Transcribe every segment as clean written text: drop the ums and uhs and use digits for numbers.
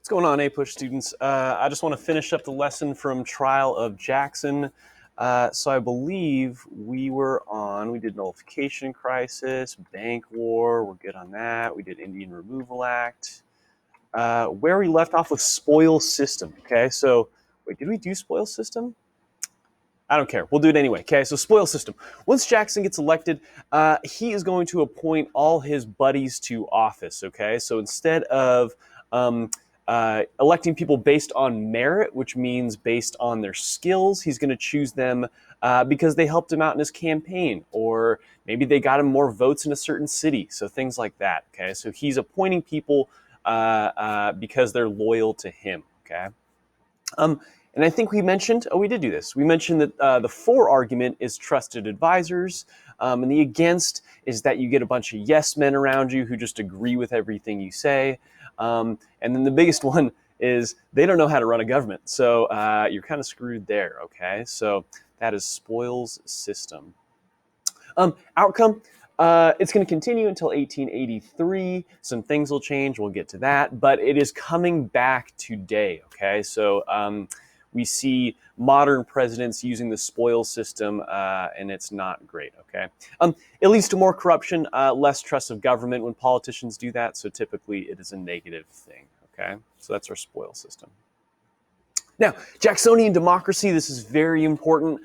What's going on, APUSH students? I just want to finish up the lesson from Trial of Jackson. So I believe we did Nullification Crisis, Bank War, we're good on that. We did Indian Removal Act. Where we left off with Spoil System, okay? So, wait, did we do Spoil System? I don't care. We'll do it anyway, okay? So spoil system. Once Jackson gets elected, he is going to appoint all his buddies to office, okay? So instead of electing people based on merit, which means based on their skills, he's going to choose them because they helped him out in his campaign, or maybe they got him more votes in a certain city, so things like that, okay? So he's appointing people because they're loyal to him, okay? And I think we did do this. We mentioned that the for argument is trusted advisors, and the against is that you get a bunch of yes men around you who just agree with everything you say. And then the biggest one is they don't know how to run a government. So you're kind of screwed there, okay? So that is Spoils system. Outcome. It's going to continue until 1883. Some things will change. We'll get to that. But it is coming back today, okay? So we see modern presidents using the spoils system, and it's not great, okay? It leads to more corruption, less trust of government when politicians do that. So typically it is a negative thing, okay? So that's our spoils system. Now, Jacksonian democracy, this is very important.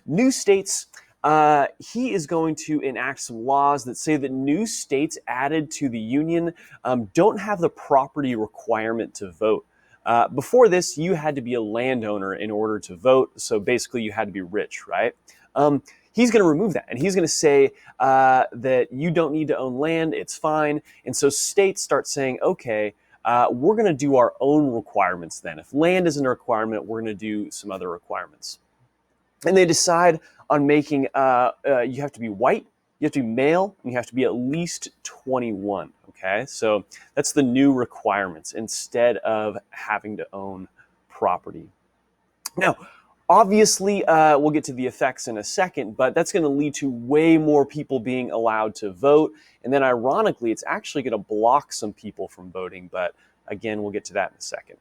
New states, he is going to enact some laws that say that new states added to the Union don't have the property requirement to vote. Before this, you had to be a landowner in order to vote, so basically you had to be rich, right? He's going to remove that, and he's going to say that you don't need to own land, it's fine. And so states start saying, okay, we're going to do our own requirements then. If land isn't a requirement, we're going to do some other requirements. And they decide on making, you have to be white, you have to be male, and you have to be at least 21, okay? So that's the new requirements instead of having to own property. Now, obviously, we'll get to the effects in a second, but that's going to lead to way more people being allowed to vote. And then ironically, it's actually going to block some people from voting, but again, we'll get to that in a second.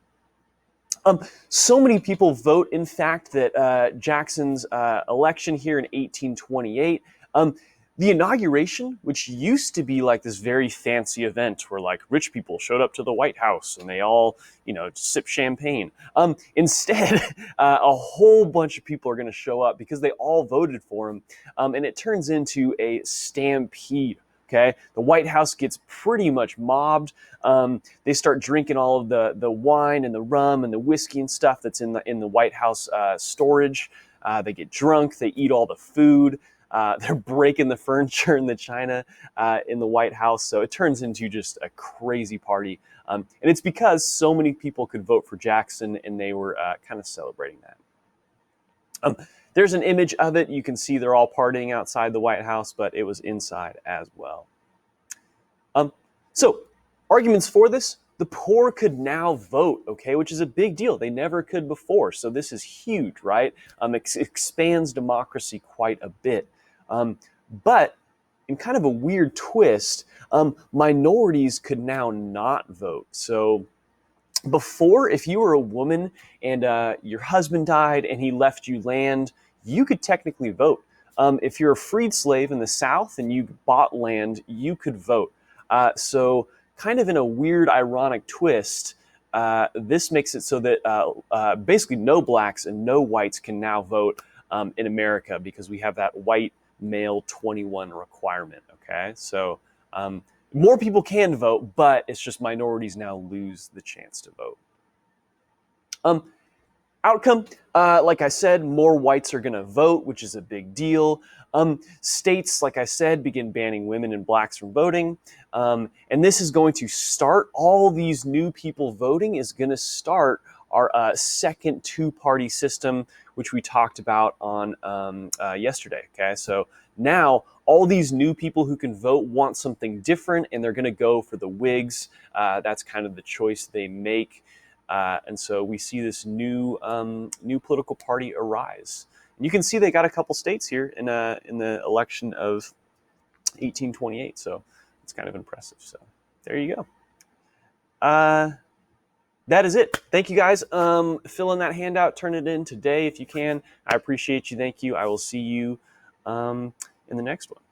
So many people vote, in fact, that Jackson's election here in 1828, the inauguration, which used to be like this very fancy event where like rich people showed up to the White House and they all, sip champagne. Instead, a whole bunch of people are going to show up because they all voted for him, and it turns into a stampede. Okay, the White House gets pretty much mobbed. They start drinking all of the wine and the rum and the whiskey and stuff that's in the White House storage. They get drunk. They eat all the food. They're breaking the furniture and the china in the White House. So it turns into just a crazy party. And it's because so many people could vote for Jackson, and they were kind of celebrating that. There's an image of it. You can see they're all partying outside the White House, but it was inside as well. So, arguments for this. The poor could now vote, okay, which is a big deal. They never could before, so this is huge, right? It expands democracy quite a bit. But in kind of a weird twist, minorities could now not vote. So before, if you were a woman and your husband died and he left you land, you could technically vote. If you're a freed slave in the South and you bought land, you could vote. So kind of in a weird, ironic twist, this makes it so that basically no blacks and no whites can now vote in America because we have that white male 21 requirement, okay? So more people can vote, but it's just minorities now lose the chance to vote. Outcome, like I said, more whites are going to vote, which is a big deal. States, like I said, begin banning women and blacks from voting. And this is going to start, all these new people voting is going to start our second two-party system, which we talked about on yesterday, okay? So now all these new people who can vote want something different, and they're going to go for the Whigs. That's kind of the choice they make. And so we see this new political party arise. And you can see they got a couple states here in the election of 1828. So it's kind of impressive. So there you go. that is it. Thank you, guys. Fill in that handout. Turn it in today if you can. I appreciate you. Thank you. I will see you in the next one.